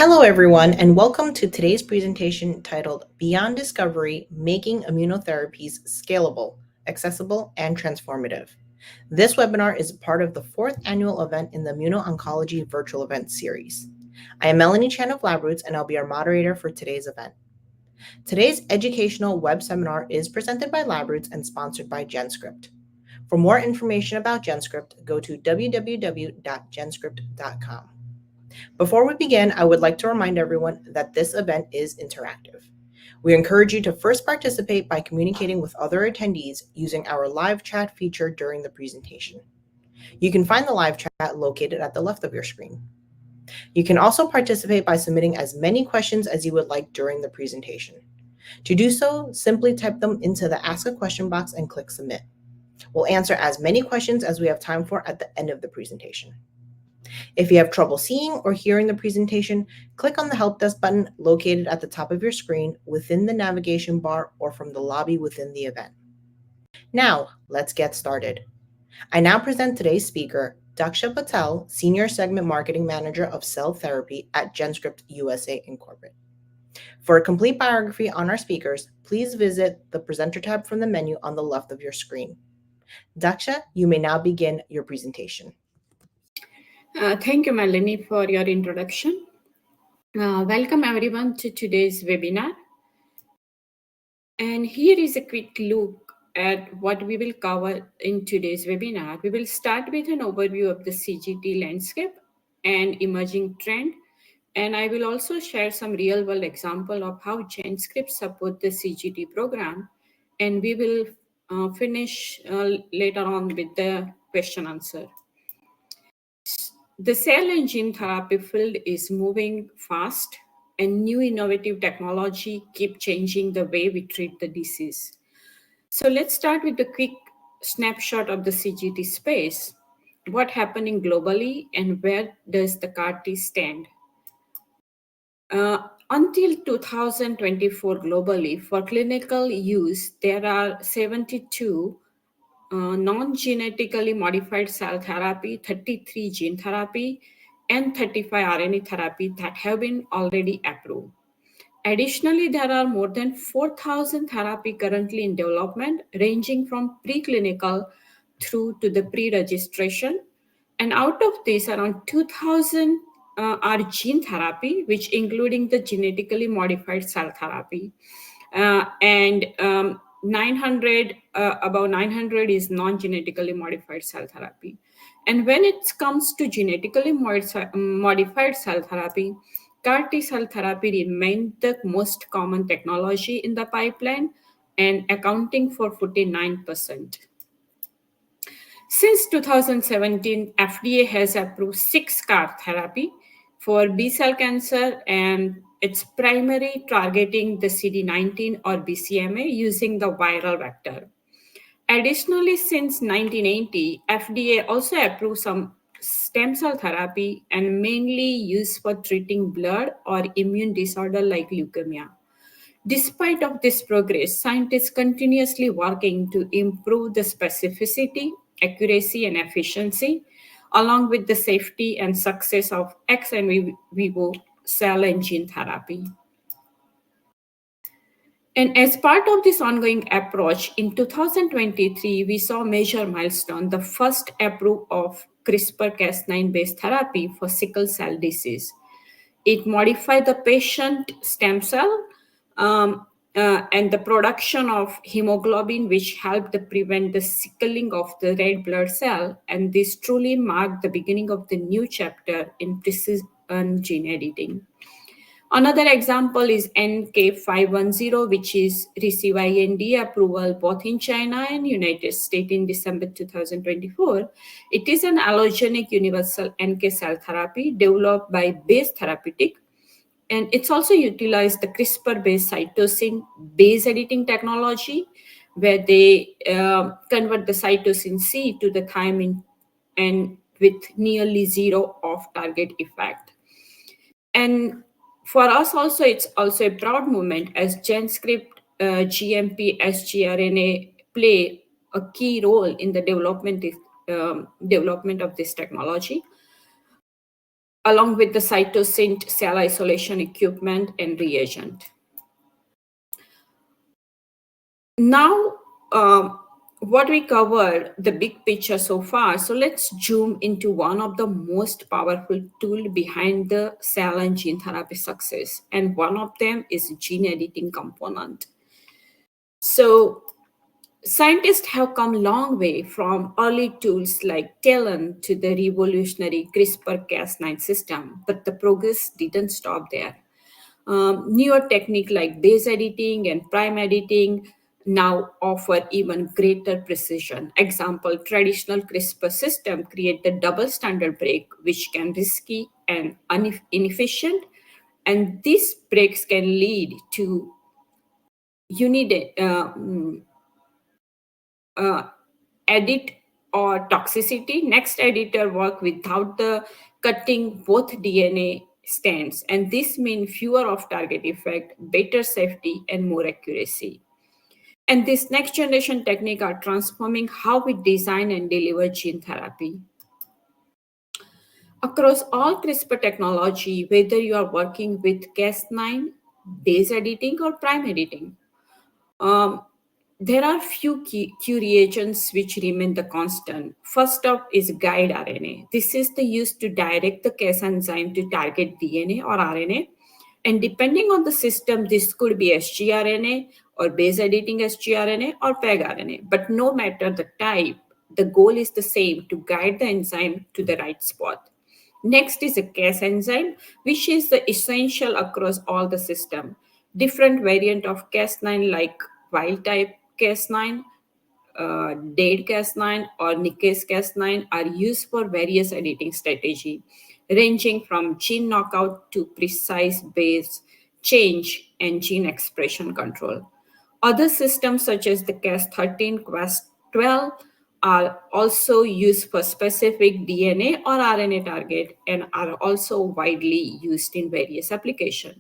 Hello everyone, and welcome to today's presentation titled Beyond Discovery, Making Immunotherapies Scalable, Accessible, and Transformative. This webinar is part of the fourth annual event in the Immuno-Oncology Virtual Event Series. I am Melanie Chan of LabRoots, and I'll be our moderator for today's event. Today's educational web seminar is presented by LabRoots and sponsored by GenScript. For more information about GenScript, go to www.genscript.com. Before we begin, I would like to remind everyone that this event is interactive. We encourage you to first participate by communicating with other attendees using our live chat feature during the presentation. You can find the live chat located at the left of your screen. You can also participate by submitting as many questions as you would like during the presentation. To do so, simply type them into the Ask a Question box and click Submit. We'll answer as many questions as we have time for at the end of the presentation. If you have trouble seeing or hearing the presentation, click on the Help Desk button located at the top of your screen within the navigation bar or from the lobby within the event. Now, let's get started. I now present today's speaker, Daksha Patel, Senior Segment Marketing Manager of Cell Therapy at GenScript USA Inc. For a complete biography on our speakers, please visit the Presenter tab from the menu on the left of your screen. Daksha, you may now begin your presentation. Thank you, Melanie, for your introduction. Welcome everyone to today's webinar. And here is a quick look at what we will cover in today's webinar. We will start with an overview of the CGT landscape and emerging trend. And I will also share some real-world example of how GenScript support the CGT program. And we will finish later on with the question answer. The cell and gene therapy field is moving fast, and new innovative technology keep changing the way we treat the disease. So let's start with the quick snapshot of the CGT space. What happening globally and where does the CAR-T stand? Until 2024 globally, for clinical use, there are 72 non-genetically modified cell therapy, 33 gene therapy, and 35 RNA therapy that have been already approved. Additionally, there are more than 4,000 therapy currently in development, ranging from preclinical through to the pre-registration. And out of this, around 2,000 are gene therapy, which including the genetically modified cell therapy. About 900 is non-genetically modified cell therapy. And when it comes to genetically modified cell therapy, CAR-T cell therapy remained the most common technology in the pipeline and accounting for 49%. Since 2017, FDA has approved 6 CAR therapy for B-cell cancer, and it's primary targeting the CD19 or BCMA using the viral vector. Additionally, since 1980, FDA also approved some stem cell therapy and mainly used for treating blood or immune disorder like leukemia. Despite of this progress, scientists continuously working to improve the specificity, accuracy, and efficiency, along with the safety and success of ex and vivo cell and gene therapy. And as part of this ongoing approach, in 2023, we saw major milestone, the first approval of CRISPR-Cas9 based therapy for sickle cell disease. It modified the patient stem cell and the production of hemoglobin, which helped to prevent the sickling of the red blood cell. And this truly marked the beginning of the new chapter in precision gene editing. Another example is NK510, which is received IND approval both in China and United States in December 2024. It is an allogenic universal NK cell therapy developed by Base Therapeutic, and it's also utilized the CRISPR-based cytosine base editing technology, where they convert the cytosine C to the thymine and with nearly zero off-target effect. And for us also, it's also a broad movement as GenScript, GMP, sgRNA play a key role in the development of this technology. along with the cytosint cell isolation equipment and reagent. Now, what we covered, the big picture so far. So let's zoom into one of the most powerful tool behind the cell and gene therapy success. And one of them is gene editing component. So scientists have come a long way from early tools like Talon to the revolutionary CRISPR-Cas9 system, but the progress didn't stop there. Newer techniques like base editing and prime editing now offer even greater precision. Example, traditional CRISPR system create the double standard break, which can risky and inefficient, and these breaks can lead to unit uh, edit or toxicity. Next editor work without the cutting both DNA strands, and this means fewer off-target effect, better safety, and more accuracy. And this next generation technique are transforming how we design and deliver gene therapy. Across all CRISPR technology, whether you are working with Cas9, base editing, or prime editing, um, there are few key reagents which remain the constant. First up is guide RNA. This is the use to direct the Cas enzyme to target DNA or RNA. And depending on the system, this could be sgRNA or base editing sgRNA or pegRNA. But no matter the type, the goal is the same, to guide the enzyme to the right spot. Next is a Cas enzyme, which is the essential across all the system. Different variant of Cas9 like wild type Cas9, dead Cas9, or nickase Cas9 are used for various editing strategy, ranging from gene knockout to precise base change and gene expression control. Other systems such as the Cas13, Cas12 are also used for specific DNA or RNA target and are also widely used in various applications.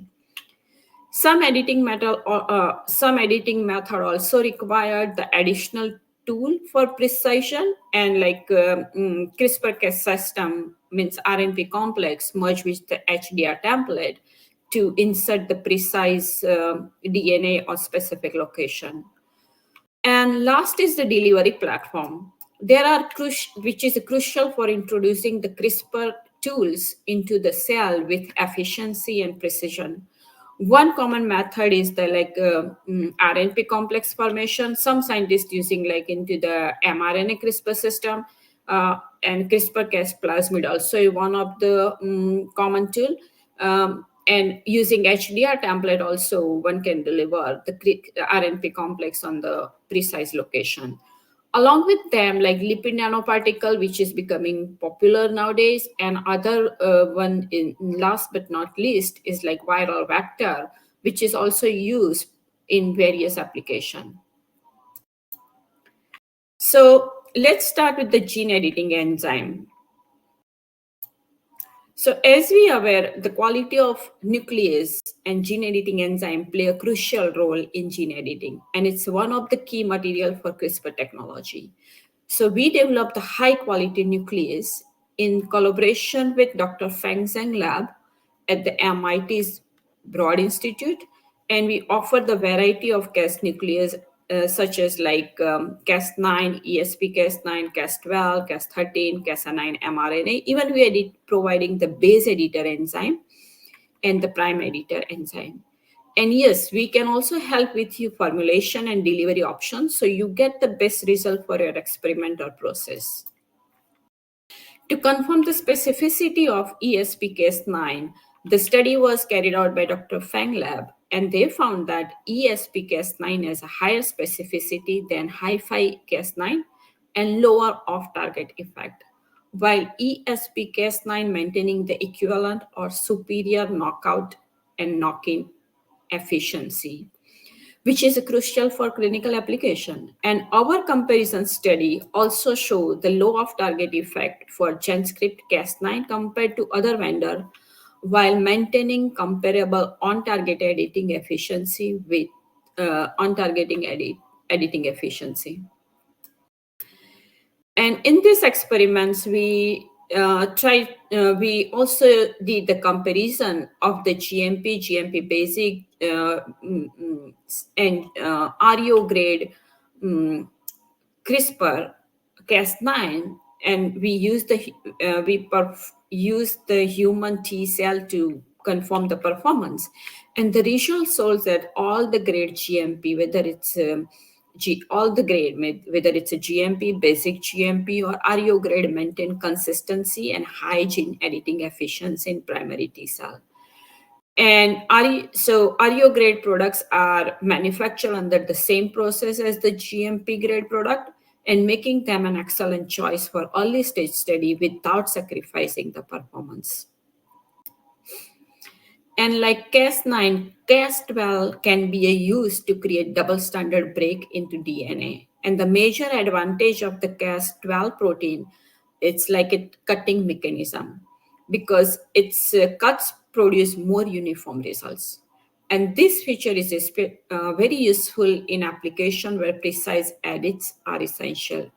Some editing method also required the additional tool for precision, and like CRISPR-Cas system means RNP complex merged with the HDR template to insert the precise DNA or specific location. And last is the delivery platform. Which is crucial for introducing the CRISPR tools into the cell with efficiency and precision. One common method is the RNP complex formation. Some scientists using like into the mRNA CRISPR system, and CRISPR-Cas plasmid also one of the common tool. And using HDR template also, one can deliver the RNP complex on the precise location. Along with them, like lipid nanoparticle, which is becoming popular nowadays, and other one in last but not least is like viral vector, which is also used in various applications. So let's start with the gene editing enzyme. So as we are aware, the quality of nuclease and gene editing enzyme play a crucial role in gene editing, and it's one of the key material for CRISPR technology. So we developed a high quality nuclease in collaboration with Dr. Feng Zhang lab at the MIT's Broad Institute, and we offer the variety of Cas nuclease such as like Cas9, ESP-Cas9, Cas12, Cas13, Cas9 mRNA. Even we providing the base editor enzyme and the prime editor enzyme. And yes, we can also help with your formulation and delivery options so you get the best result for your experiment or process. To confirm the specificity of ESP-Cas9, the study was carried out by Dr. Fang Lab, and they found that ESP-Cas9 has a higher specificity than Hi-Fi-Cas9 and lower off-target effect, while ESP-Cas9 maintaining the equivalent or superior knockout and knock-in efficiency, which is crucial for clinical application. And our comparison study also showed the low off-target effect for GenScript Cas9 compared to other vendor, while maintaining comparable on-target editing efficiency with editing efficiency. And in these experiments, we we also did the comparison of the GMP basic, and RO grade CRISPR Cas9, and we use the human T cell to confirm the performance, and the result shows that all the grade GMP, whether it's all the grade, whether it's a GMP, basic GMP, or RO grade, maintain consistency and high gene editing efficiency in primary T cell. And RO grade products are manufactured under the same process as the GMP grade product, and making them an excellent choice for early stage study without sacrificing the performance. And like Cas9, Cas12 can be used to create double stranded break into DNA. And the major advantage of the Cas12 protein, it's like a cutting mechanism, because its cuts produce more uniform results. And this feature is very useful in application where precise edits are essential.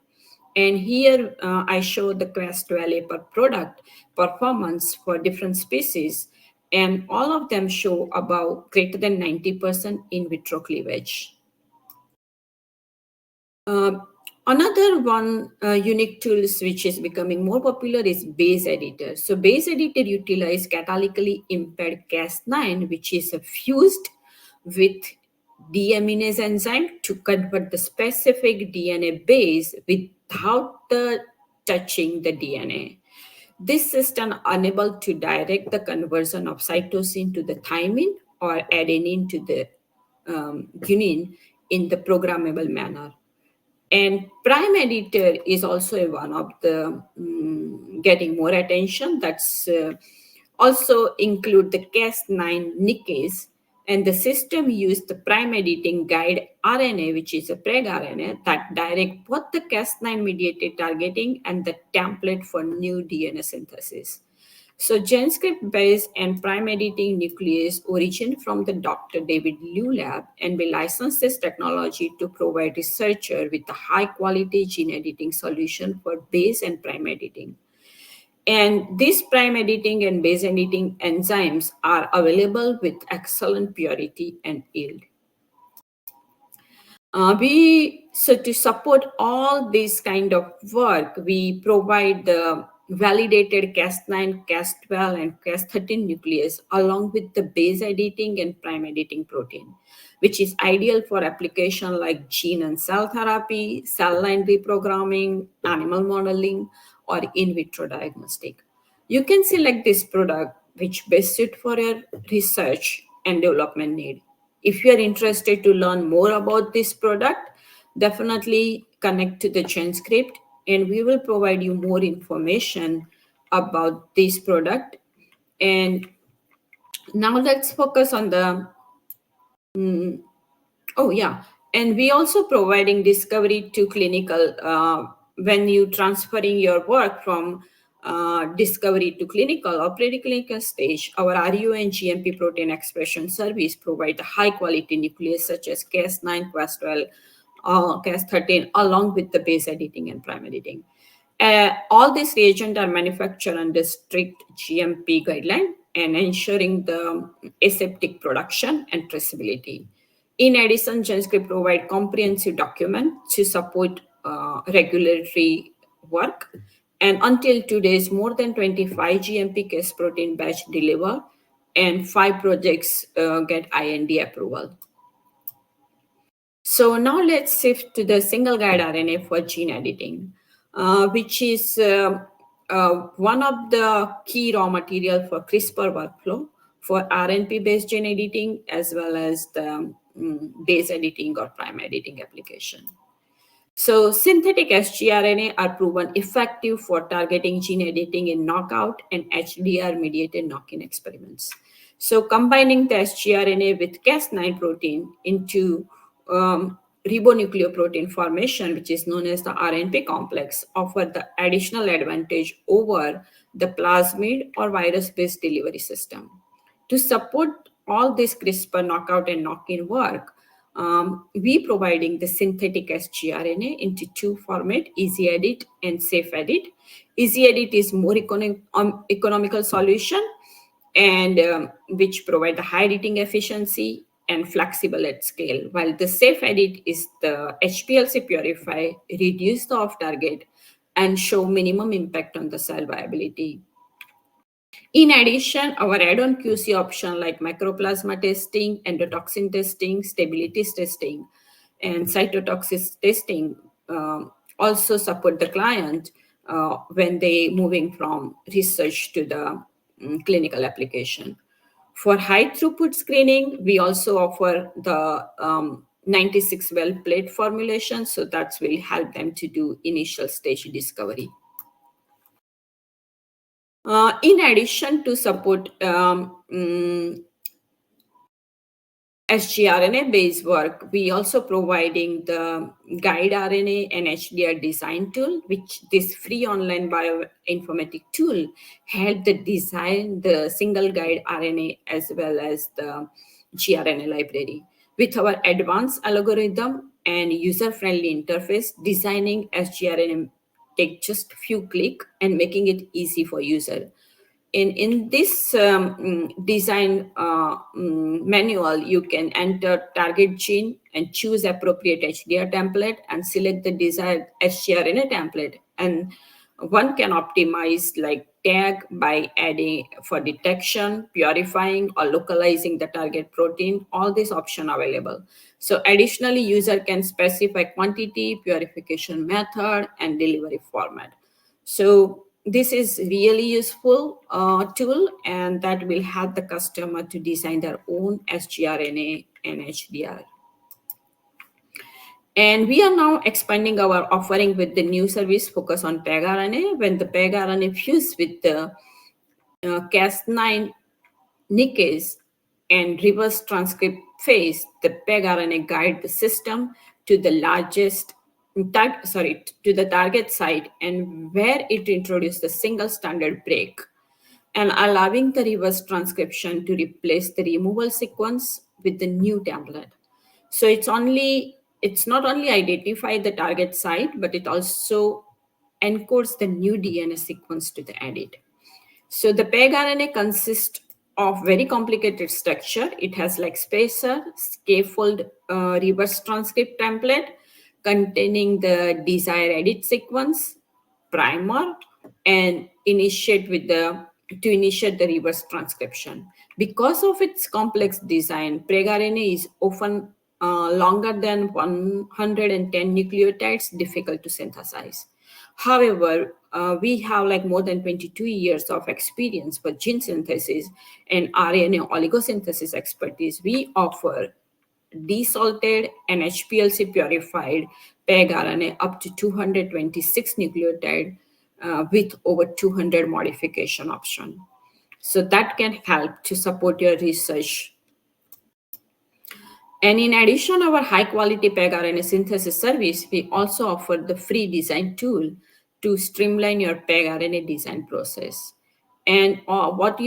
And here I show the Cas12 per product performance for different species, and all of them show about greater than 90% in vitro cleavage. Uh, Another one unique tool which is becoming more popular is base editor. So base editor utilize catalytically impaired Cas9, which is fused with deaminase enzyme to convert the specific DNA base without touching the DNA. This system enables to direct the conversion of cytosine to the thymine or adenine to the guanine in the programmable manner. And prime editor is also one of the getting more attention. That's also include the Cas9 nickase, and the system used the prime editing guide RNA, which is a preg RNA that direct both the Cas9 mediated targeting and the template for new DNA synthesis. So GenScript base and prime editing nuclease origin from the Dr. David Liu lab, and we license this technology to provide researcher with a high quality gene editing solution for base and prime editing. And these prime editing and base editing enzymes are available with excellent purity and yield. So to support all this kind of work, we provide the validated Cas9, Cas12, and Cas13 nuclease along with the base editing and prime editing protein, which is ideal for application like gene and cell therapy, cell line reprogramming, animal modeling, or in vitro diagnostic. You can select this product which best suit for your research and development need. If you are interested to learn more about this product, definitely connect to the GenScript, and we will provide you more information about this product. And now let's focus on the, and we also providing discovery to clinical, when you transferring your work from discovery to clinical or preclinical stage, our RU and GMP protein expression service provide high quality nuclease such as Cas9, Cas12, Cas13, along with the base editing and prime editing. All these reagents are manufactured under strict GMP guideline and ensuring the aseptic production and traceability. In addition, GenScript provide comprehensive document to support regulatory work. And until today, more than 25 GMP case protein batch deliver, and 5 projects get IND approval. So now let's shift to the single guide RNA for gene editing, which is one of the key raw material for CRISPR workflow for RNP-based gene editing, as well as the base editing or prime editing application. So synthetic sgRNA are proven effective for targeting gene editing in knockout and HDR-mediated knock-in experiments. So combining the sgRNA with Cas9 protein into ribonucleoprotein formation, which is known as the RNP complex, offer the additional advantage over the plasmid or virus-based delivery system. To support all this CRISPR knockout and knock-in work, we providing the synthetic sgRNA into two formats, easy edit and safe edit. Easy edit is more economical solution and which provide the high editing efficiency and flexible at scale, while the safe edit is the HPLC purify, reduce the off target, and show minimum impact on the cell viability. In addition, our add-on QC option like microplasma testing, endotoxin testing, stability testing, and cytotoxic testing also support the client when they moving from research to the clinical application. For high throughput screening, we also offer the 96 well plate formulation, so that will help them to do initial stage discovery. In addition to support sgRNA-based work, we also providing the guide RNA and HDR design tool, which this free online bioinformatic tool help the design the single guide RNA as well as the gRNA library. With our advanced algorithm and user-friendly interface, designing sgRNA take just a few clicks and making it easy for user. In this design manual, you can enter target gene and choose appropriate HDR template and select the desired sgRNA template. And one can optimize like tag by adding for detection, purifying, or localizing the target protein. All these options available. So additionally, user can specify quantity, purification method, and delivery format. So this is really useful tool, and that will help the customer to design their own sgRNA and HDR. And we are now expanding our offering with the new service focus on pegRNA. When the pegRNA fuse with the Cas9 nickase and reverse transcript phase, the pegRNA guide the system to the to the target site, and where it introduces the single standard break and allowing the reverse transcription to replace the removal sequence with the new template. So it's not only identify the target site, but it also encodes the new DNA sequence to the edit. So the pegRNA consists of very complicated structure. It has like spacer, scaffold, reverse transcript template containing the desired edit sequence, primer, and initiate the reverse transcription. Because of its complex design, pegRNA is often longer than 110 nucleotides, difficult to synthesize. However, we have like more than 22 years of experience for gene synthesis and RNA oligosynthesis expertise. We offer desalted and HPLC purified pegRNA up to 226 nucleotide with over 200 modification option. So that can help to support your research. And in addition, our high quality pegRNA synthesis service, we also offer the free design tool to streamline your pegRNA design process. And all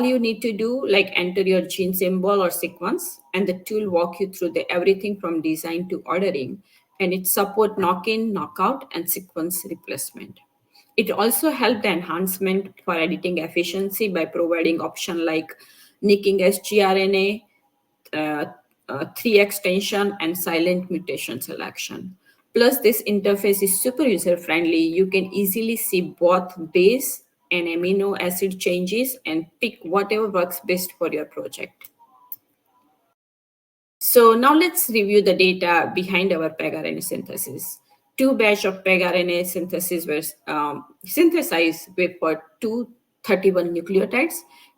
you need to do, like enter your gene symbol or sequence, and the tool walk you through the everything from design to ordering, and it support knock-in, knockout, and sequence replacement. It also helped the enhancement for editing efficiency by providing option like nicking sgRNA, 3 extension, and silent mutation selection. Plus, this interface is super user-friendly. You can easily see both base and amino acid changes and pick whatever works best for your project. So now let's review the data behind our pegRNA synthesis. 2 batch of pegRNA synthesis were synthesized for 231 nucleotides,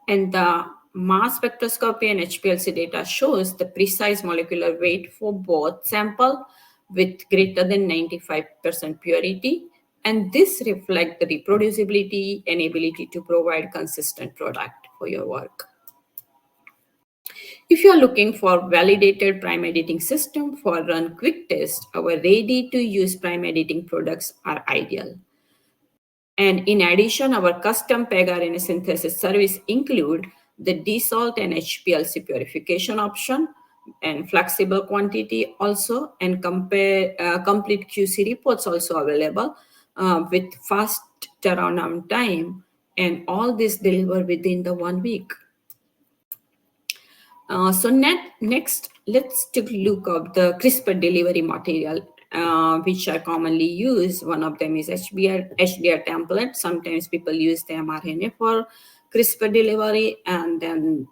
and the mass spectroscopy and HPLC data shows the precise molecular weight for both sample with greater than 95% purity, and this reflects the reproducibility and ability to provide consistent product for your work. If you are looking for validated prime editing system for run quick test, our ready-to-use prime editing products are ideal. And in addition, our custom pegRNA synthesis service include the desalt and HPLC purification option, and flexible quantity also, and complete QC reports also available with fast turnaround time, and all this delivered within the 1 week. Next, let's take a look of the CRISPR delivery material, which are commonly used. One of them is HDR template. Sometimes people use the mRNA for CRISPR delivery, and then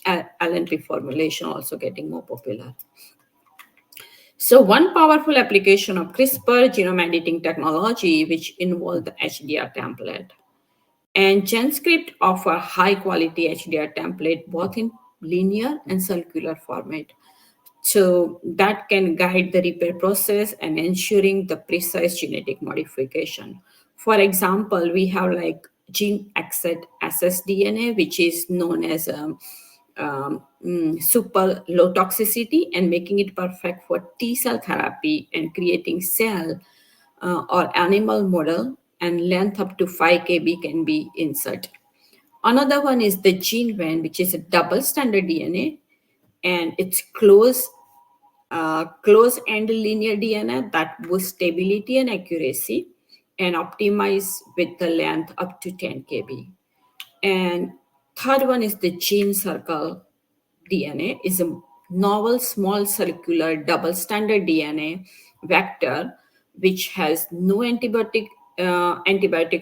LNP formulation also getting more popular. So one powerful application of CRISPR genome editing technology, which involves the HDR template. And GenScript offer high quality HDR template both in linear and circular format. So that can guide the repair process and ensuring the precise genetic modification. For example, we have like gene exit ssDNA, which is known as super low toxicity and making it perfect for T cell therapy and creating cell or animal model, and length up to 5 kb can be inserted. Another one is the gene van, which is a double standard DNA, and it's close-end linear DNA that boosts stability and accuracy and optimize with the length up to 10 kb. And third one is the gene circle DNA, is a novel small circular double standard DNA vector which has no antibiotic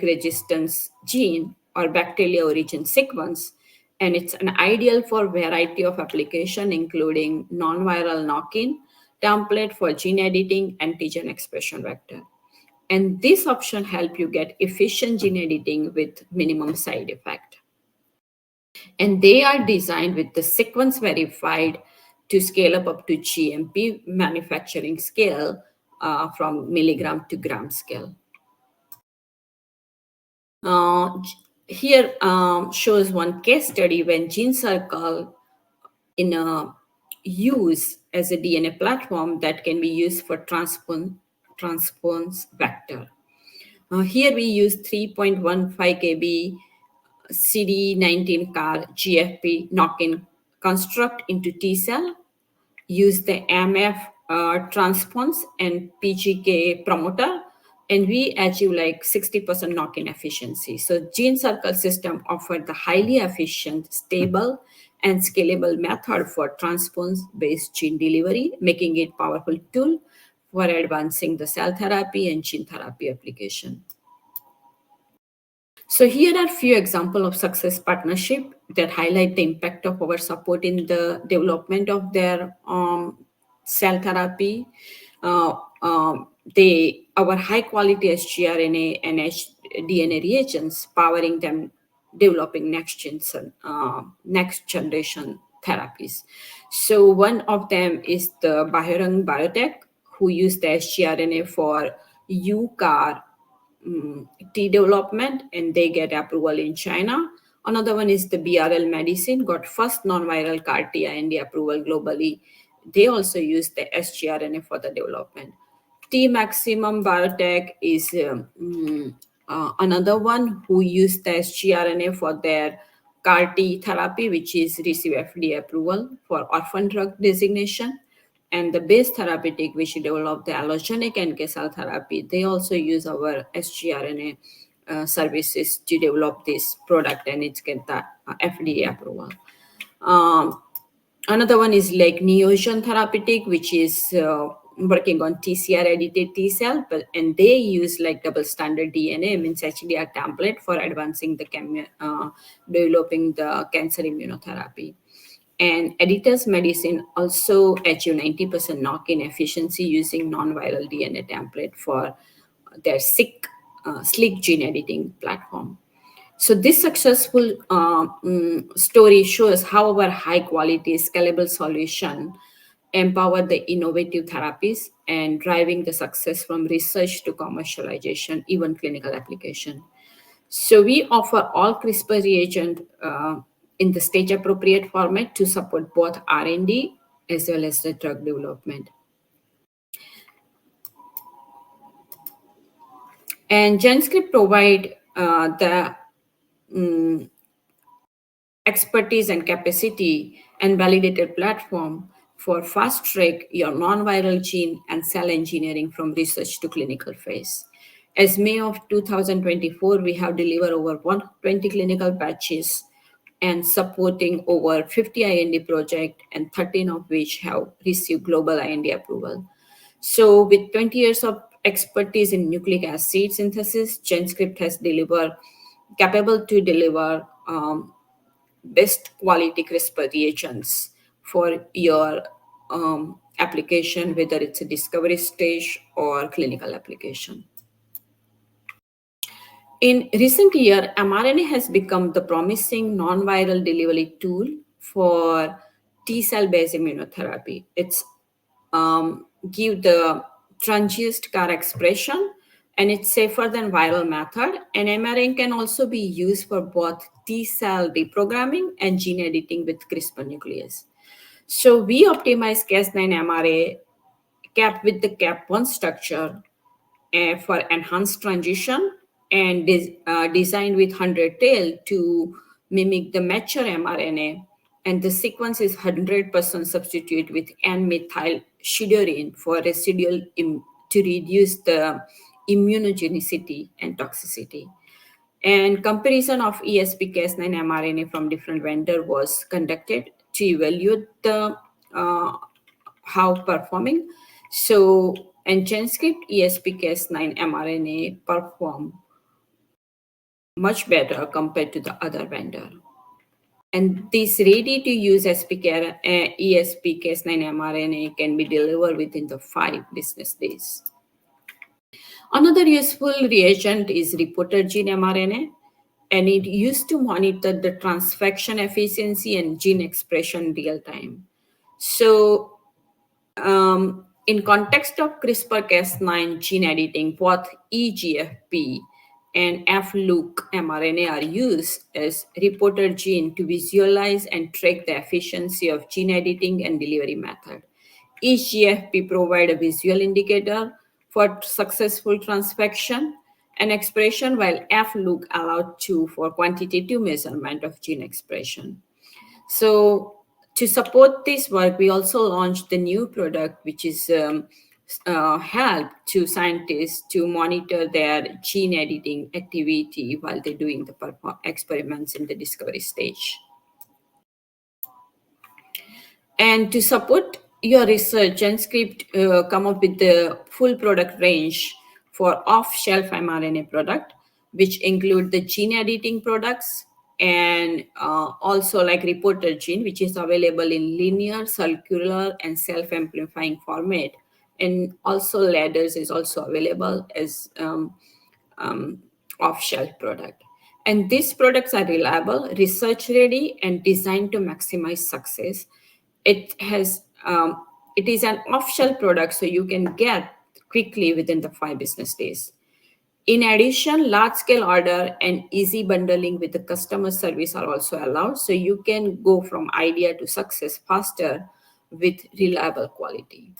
resistance gene or bacterial origin sequence, and it's an ideal for variety of application including non-viral knock-in template for gene editing, antigen expression vector. And this option help you get efficient gene editing with minimum side effect. And they are designed with the sequence verified to scale up to GMP manufacturing scale from milligram to gram scale. Here shows one case study when gene circle in a use as a DNA platform that can be used for transponse vector. Here we use 3.15 kb CD19 CAR GFP knock-in construct into T cell, use the MF transponse and PGK promoter, and we achieve like 60% knock-in efficiency. So gene circle system offered the highly efficient, stable, and scalable method for transponse-based gene delivery, making it powerful tool for advancing the cell therapy and gene therapy application. So here are a few examples of success partnership that highlight the impact of our support in the development of their cell therapy. Our high quality sgRNA and DNA reagents powering them developing next generation therapies. So one of them is the Biotech, who use the sgRNA for UCAR T development, and they get approval in China. Another one is the BRL Medicine, got first non-viral CAR T IND approval globally. They also use the sgRNA for the development. T Maximum Biotech is another one who used the sgRNA for their CAR T therapy, which is receive FDA approval for orphan drug designation. And the base therapeutic, which developed the allogenic NK cell therapy, they also use our sgRNA services to develop this product, and it's get the FDA approval. Another one is like Neogen Therapeutic, which is working on TCR edited T cell, and they use like double standard DNA, means HDR template for advancing the developing the cancer immunotherapy. And Editor's Medicine also achieve 90% knock-in efficiency using non-viral DNA template for their slick gene editing platform. So this successful story shows how our high-quality, scalable solution empower the innovative therapies and driving the success from research to commercialization, even clinical application. So we offer all CRISPR reagent in the stage-appropriate format to support both R&D as well as the drug development. And GenScript provide the expertise and capacity and validated platform for fast track your non-viral gene and cell engineering from research to clinical phase. As May of 2024, we have delivered over 120 clinical batches and supporting over 50 IND projects, and 13 of which have received global IND approval. So with 20 years of expertise in nucleic acid synthesis, GenScript has capable to deliver best quality CRISPR reagents for your application, whether it's a discovery stage or clinical application. In recent year, mRNA has become the promising non-viral delivery tool for T-cell based immunotherapy. It's give the transgene CAR expression, and it's safer than viral method. And mRNA can also be used for both T-cell reprogramming and gene editing with CRISPR nuclease. So we optimize Cas9 mRNA cap with the cap1 structure for enhanced transition, and designed with 100 tail to mimic the mature mRNA. And the sequence is 100% substitute with N-methylshidorin for residual to reduce the immunogenicity and toxicity. And comparison of ESP-Cas9 mRNA from different vendor was conducted to evaluate the how performing. So, and GenScript ESP-Cas9 mRNA perform much better compared to the other vendor. And this ready-to-use ESP-Cas9 mRNA can be delivered within the 5 business days. Another useful reagent is reporter gene mRNA, and it used to monitor the transfection efficiency and gene expression real time. So, in context of CRISPR-Cas9 gene editing, both eGFP and fLuc mRNA are used as reporter gene to visualize and track the efficiency of gene editing and delivery method. Each GFP provide a visual indicator for successful transfection and expression, while fLuc allowed for quantitative measurement of gene expression. So to support this work, we also launched the new product, which is help to scientists to monitor their gene editing activity while they're doing the experiments in the discovery stage. And to support your research, GenScript come up with the full product range for off-shelf mRNA product, which include the gene editing products, and also like reporter gene, which is available in linear, circular, and self-amplifying format. And also ladders is also available as off-shelf product. And these products are reliable, research-ready, and designed to maximize success. It is an off-shelf product, so you can get quickly within the 5 business days. In addition, large-scale order and easy bundling with the customer service are also allowed, so you can go from idea to success faster with reliable quality.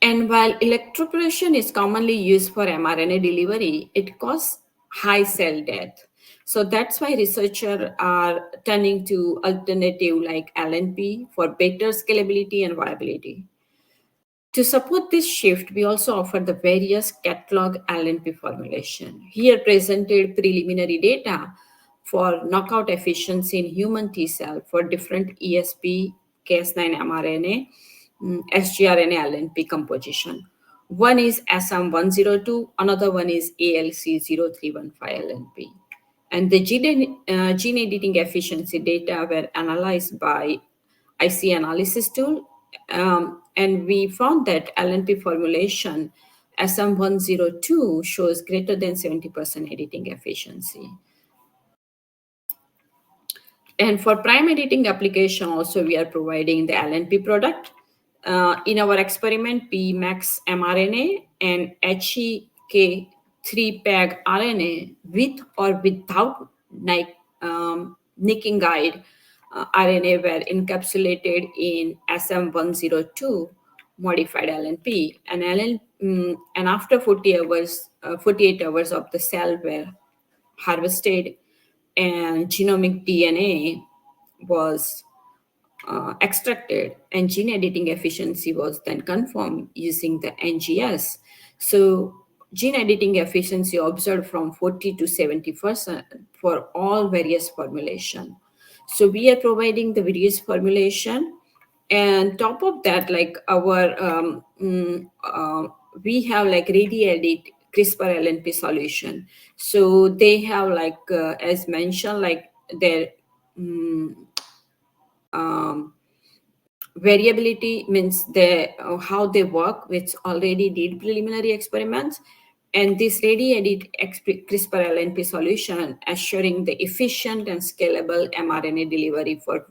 And while electroporation is commonly used for mRNA delivery, it causes high cell death. So that's why researchers are turning to alternative like LNP for better scalability and viability. To support this shift, we also offer the various catalog LNP formulation. Here presented preliminary data for knockout efficiency in human T cell for different ESP, Cas9 mRNA, sgRNA LNP composition. One is SM102, another one is ALC0315 LNP. And the gene editing efficiency data were analyzed by IC analysis tool, and we found that LNP formulation SM102 shows greater than 70% editing efficiency. And for prime editing application also, we are providing the LNP product. In our experiment, Pmax mRNA and HEK3-PEG RNA with or without nicking guide RNA were encapsulated in SM102 modified LNP, and after 48 hours of the cell were harvested, and genomic DNA was extracted, and gene editing efficiency was then confirmed using the NGS. So gene editing efficiency observed from 40 to 70% for all various formulation. So we are providing the various formulation, and top of that, like our we have like ready edit CRISPR LNP solution. So they have like as mentioned, like their mm, um, variability means how they work, which already did preliminary experiments, and this ready edit CRISPR LNP solution assuring the efficient and scalable mRNA delivery for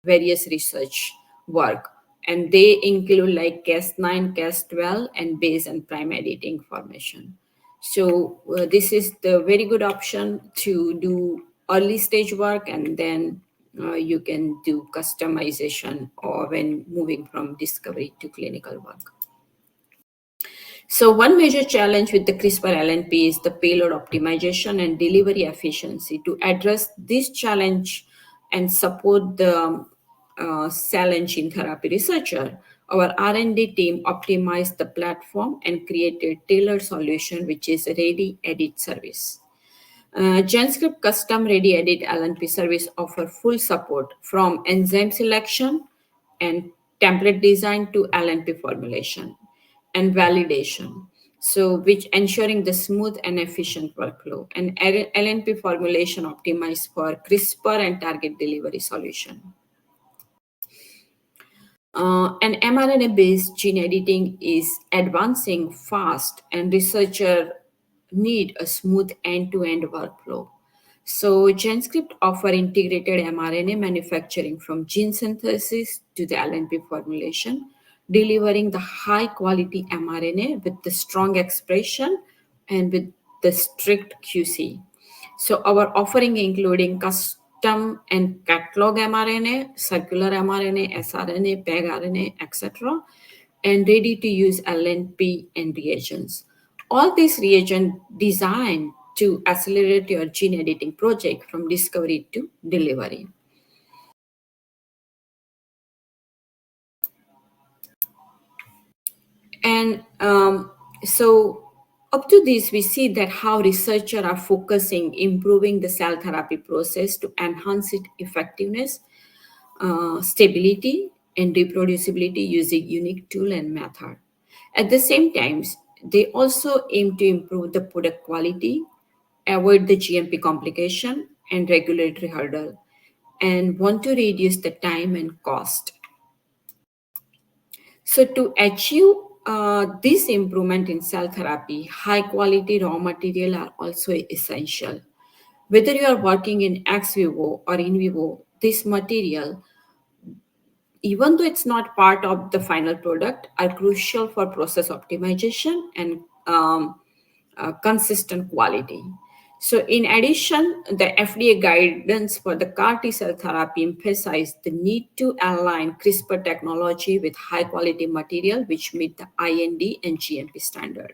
various research work, and they include like Cas9, Cas12, and base and prime editing formation. So this is the very good option to do early stage work, and then you can do customization or when moving from discovery to clinical work. So one major challenge with the CRISPR LNP is the payload optimization and delivery efficiency. To address this challenge and support the cell and gene therapy researcher, our R&D team optimized the platform and created tailored solution, which is Ready Edit service. GenScript Custom Ready Edit LNP service offer full support from enzyme selection and template design to LNP formulation and validation. So, which ensuring the smooth and efficient workflow, and LNP formulation optimized for CRISPR and target delivery solution. And mRNA-based gene editing is advancing fast, and researchers need a smooth end-to-end workflow. So GenScript offer integrated mRNA manufacturing from gene synthesis to the LNP formulation, delivering the high-quality mRNA with the strong expression and with the strict QC. So our offering including custom and catalog mRNA, circular mRNA, sRNA, PEG RNA, etc., and ready to use LNP and reagents. All these reagents designed to accelerate your gene editing project from discovery to delivery. And so up to this, we see that how researchers are focusing improving the cell therapy process to enhance its effectiveness, stability, and reproducibility using unique tool and method. At the same time, they also aim to improve the product quality, avoid the GMP complication and regulatory hurdle, and want to reduce the time and cost. So to achieve this improvement in cell therapy, high quality raw material are also essential. Whether you are working in ex vivo or in vivo, this material, even though it's not part of the final product, are crucial for process optimization and consistent quality. So, in addition, the FDA guidance for the CAR T cell therapy emphasized the need to align CRISPR technology with high quality material which meet the IND and GMP standard.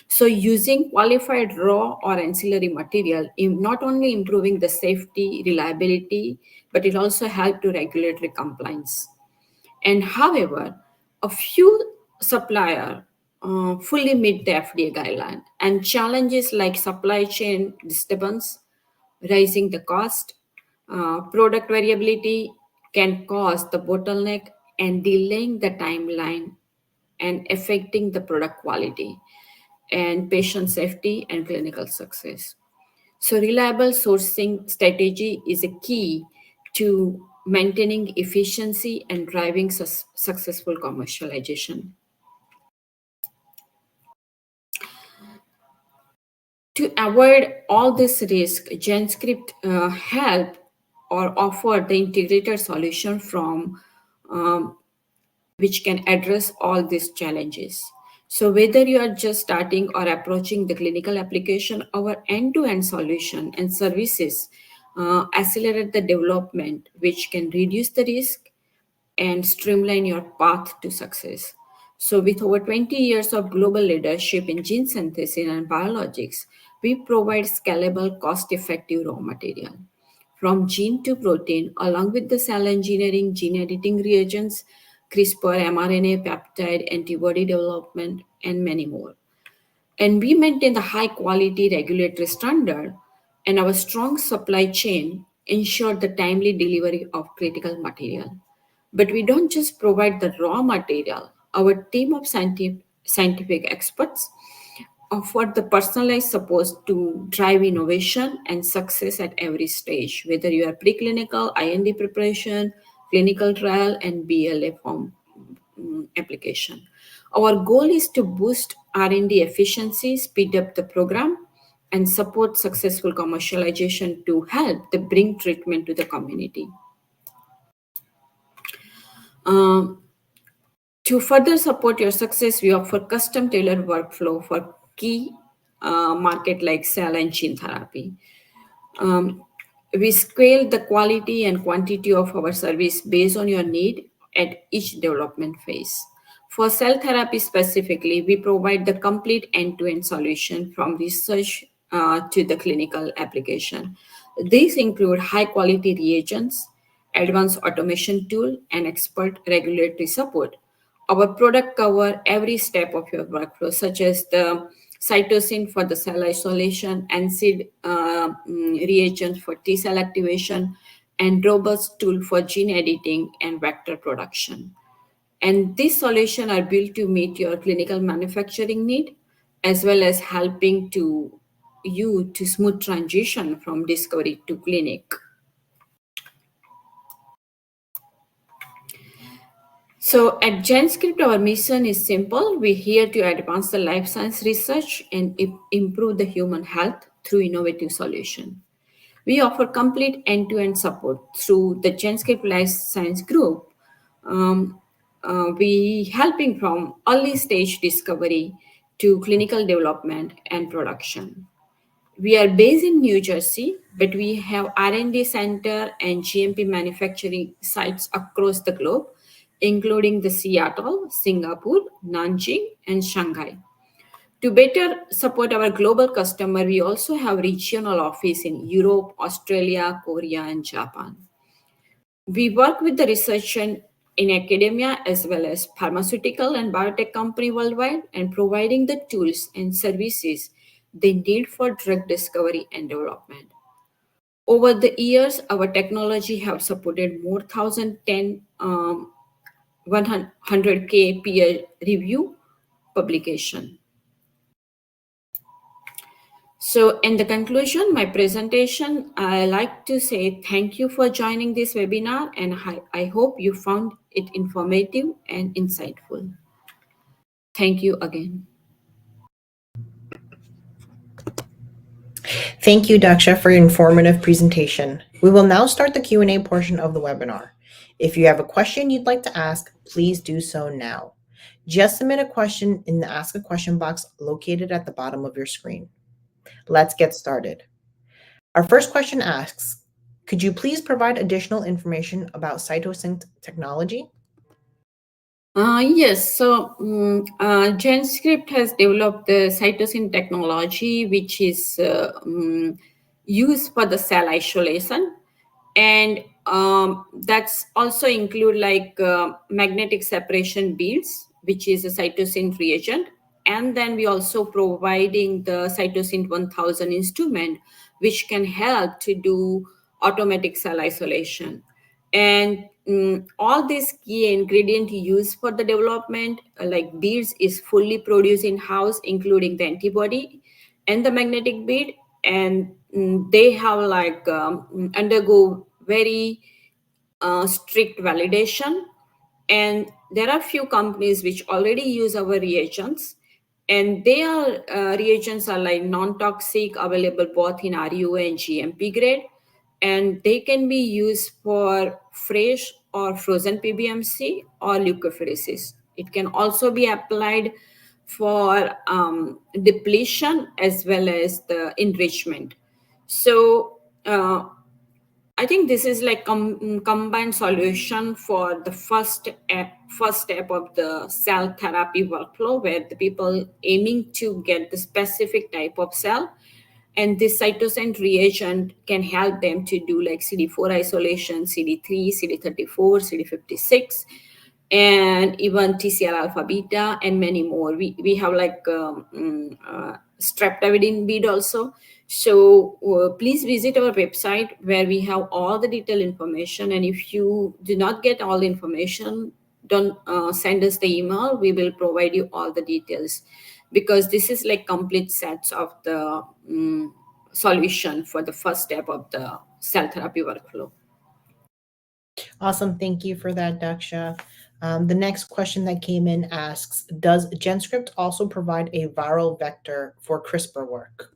So, using qualified raw or ancillary material not only improving the safety, reliability, but it also helped to regulatory compliance. And however, a few supplier fully meet the FDA guideline, and challenges like supply chain disturbance, rising the cost, product variability can cause the bottleneck and delaying the timeline and affecting the product quality and patient safety and clinical success. So reliable sourcing strategy is a key to maintaining efficiency and driving successful commercialization. To avoid all this risk, GenScript help or offer the integrated solution from um, which can address all these challenges. So whether you are just starting or approaching the clinical application, our end-to-end solution and services accelerate the development, which can reduce the risk and streamline your path to success. So with over 20 years of global leadership in gene synthesis and biologics, we provide scalable, cost-effective raw material from gene to protein, along with the cell engineering, gene editing reagents, CRISPR, mRNA, peptide, antibody development, and many more. And we maintain the high quality regulatory standard, and our strong supply chain ensure the timely delivery of critical material. But we don't just provide the raw material. Our team of scientific experts offer the personalized support to drive innovation and success at every stage, whether you are preclinical, IND preparation, clinical trial, and BLA form application. Our goal is to boost R&D efficiency, speed up the program, and support successful commercialization to help the bring treatment to the community. Um, to further support your success, we offer custom tailored workflow for key market like cell and gene therapy. Um, we scale the quality and quantity of our service based on your need at each development phase. For cell therapy specifically, we provide the complete end-to-end solution from research to the clinical application. These include high-quality reagents, advanced automation tool, and expert regulatory support. Our product cover every step of your workflow, such as the cytosine for the cell isolation, ANSID reagent for T cell activation, and robust tool for gene editing and vector production. And these solutions are built to meet your clinical manufacturing need, as well as helping to you to smooth transition from discovery to clinic. So at GenScript, our mission is simple. We're here to advance the life science research and improve the human health through innovative solution. We offer complete end-to-end support through the GenScript Life Science Group. Um, we helping from early stage discovery to clinical development and production. We are based in New Jersey, but we have R&D center and GMP manufacturing sites across the globe, including the Seattle, Singapore, Nanjing, and Shanghai. To better support our global customer, we also have regional office in Europe, Australia, Korea, and Japan. We work with the research in academia as well as pharmaceutical and biotech company worldwide and providing the tools and services they need for drug discovery and development. Over the years, our technology have supported more 100K peer review publication. So in the conclusion, my presentation, I like to say thank you for joining this webinar, and I hope you found it informative and insightful. Thank you again. Thank you, Daksha, for your informative presentation. We will now start the Q&A portion of the webinar. If you have a question you'd like to ask, please do so now. Just submit a question in the Ask a Question box located at the bottom of your screen. Let's get started. Our first question asks, could you please provide additional information about cytosync technology? Yes, so GenScript has developed the cytosine technology, which is used for the cell isolation, and that's also include like magnetic separation beads, which is a cytosine reagent, and then we also providing the cytosine 1000 instrument, which can help to do automatic cell isolation. And all these key ingredient used for the development, like beads, is fully produced in house, including the antibody and the magnetic bead, and they have like undergo very strict validation. And there are few companies which already use our reagents, and their reagents are like non-toxic, available both in RUA and GMP grade, and they can be used for fresh or frozen PBMC or leukapheresis. It can also be applied for depletion as well as the enrichment. So I think this is like combined solution for the first step of the cell therapy workflow, where the people aiming to get the specific type of cell, And this cytosine reagent can help them to do like CD4 isolation, CD3, CD34, CD56, and even TCR alpha beta, and many more. We have like streptavidin bead also. So please visit our website where we have all the detailed information. And if you do not get all the information, don't send us the email. We will provide you all the details, because this is like complete sets of the solution for the first step of the cell therapy workflow. Awesome. Thank you for that, Daksha. The next question that came in asks, does GenScript also provide a viral vector for CRISPR work?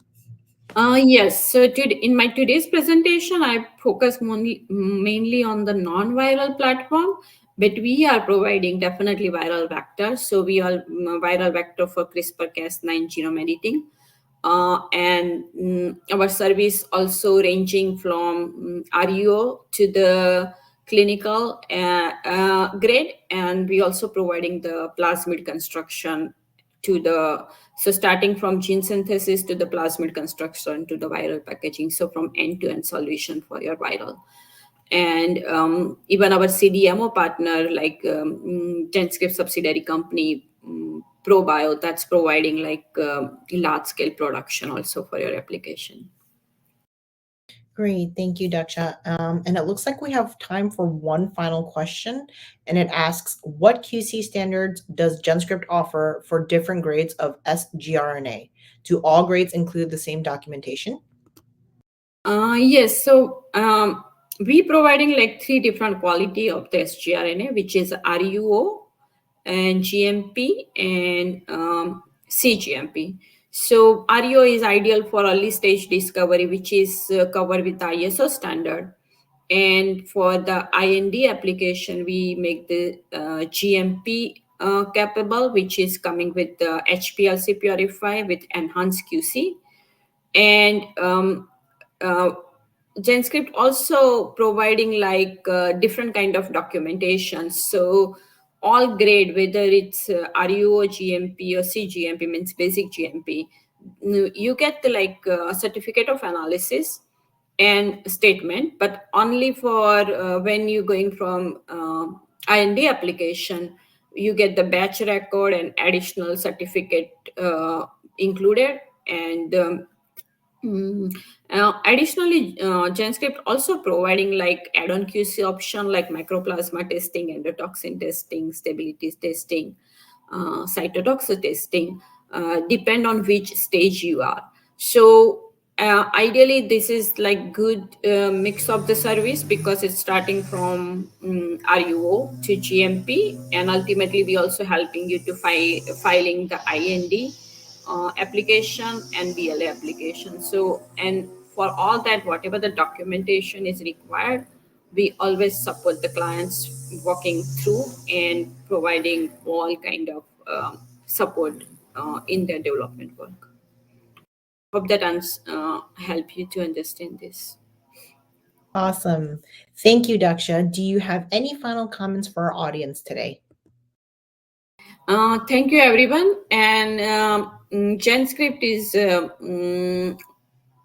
Yes. So in my today's presentation, I focus mainly on the non-viral platform, but we are providing definitely viral vectors. So we are viral vector for CRISPR-Cas9 genome editing. And our service also ranging from RUO to the clinical grade, and we also providing the plasmid construction to the, so starting from gene synthesis to the plasmid construction to the viral packaging, so from end-to-end solution for your viral. And even our CDMO partner, like GenScript subsidiary company, ProBio, that's providing like large scale production also for your application. Great. Thank you, Daksha. And it looks like we have time for one final question. And it asks, what QC standards does GenScript offer for different grades of sgRNA? Do all grades include the same documentation? Yes. So we providing like three different quality of the sgRNA, which is RUO and GMP and CGMP. So RUO is ideal for early stage discovery, which is covered with the ISO standard. And for the IND application, we make the GMP capable, which is coming with the HPLC Purify with enhanced QC. And uh, GenScript also providing like different kind of documentation. So all grade, whether it's RUO GMP or CGMP, means basic GMP, you get the like certificate of analysis and statement, but only for when you're going from IND application, you get the batch record and additional certificate included. And additionally, GenScript also providing like add-on QC option like microplasma testing, endotoxin testing, stability testing, cytotoxic testing, depend on which stage you are. So ideally, this is like good mix of the service, because it's starting from RUO to GMP, and ultimately we also helping you to filing the IND application and BLA application. So, and for all that, whatever the documentation is required, we always support the clients walking through and providing all kind of support in their development work. Hope that help you to understand this. Awesome. Thank you, Daksha. Do you have any final comments for our audience today? Thank you, everyone. And GenScript is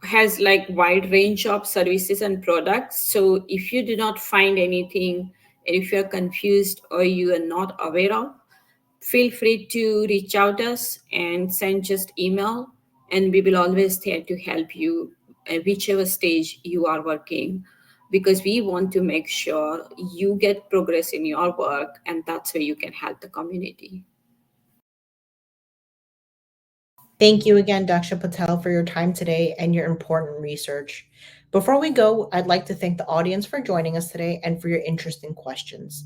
has like wide range of services and products. So if you do not find anything, and if you are confused or you are not aware of, feel free to reach out us and send just email, and we will always there to help you at whichever stage you are working, because we want to make sure you get progress in your work, and that's where you can help the community. Thank you again, Daksha Patel, for your time today and your important research. Before we go, I'd like to thank the audience for joining us today and for your interesting questions.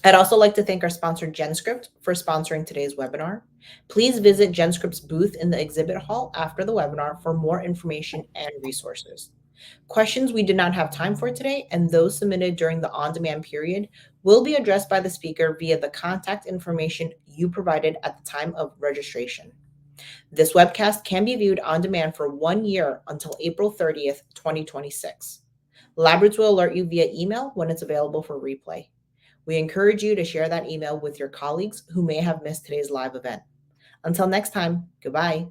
I'd also like to thank our sponsor, GenScript, for sponsoring today's webinar. Please visit GenScript's booth in the exhibit hall after the webinar for more information and resources. Questions we did not have time for today and those submitted during the on-demand period will be addressed by the speaker via the contact information you provided at the time of registration. This webcast can be viewed on demand for 1 year until April 30th, 2026. LabRoots will alert you via email when it's available for replay. We encourage you to share that email with your colleagues who may have missed today's live event. Until next time, goodbye.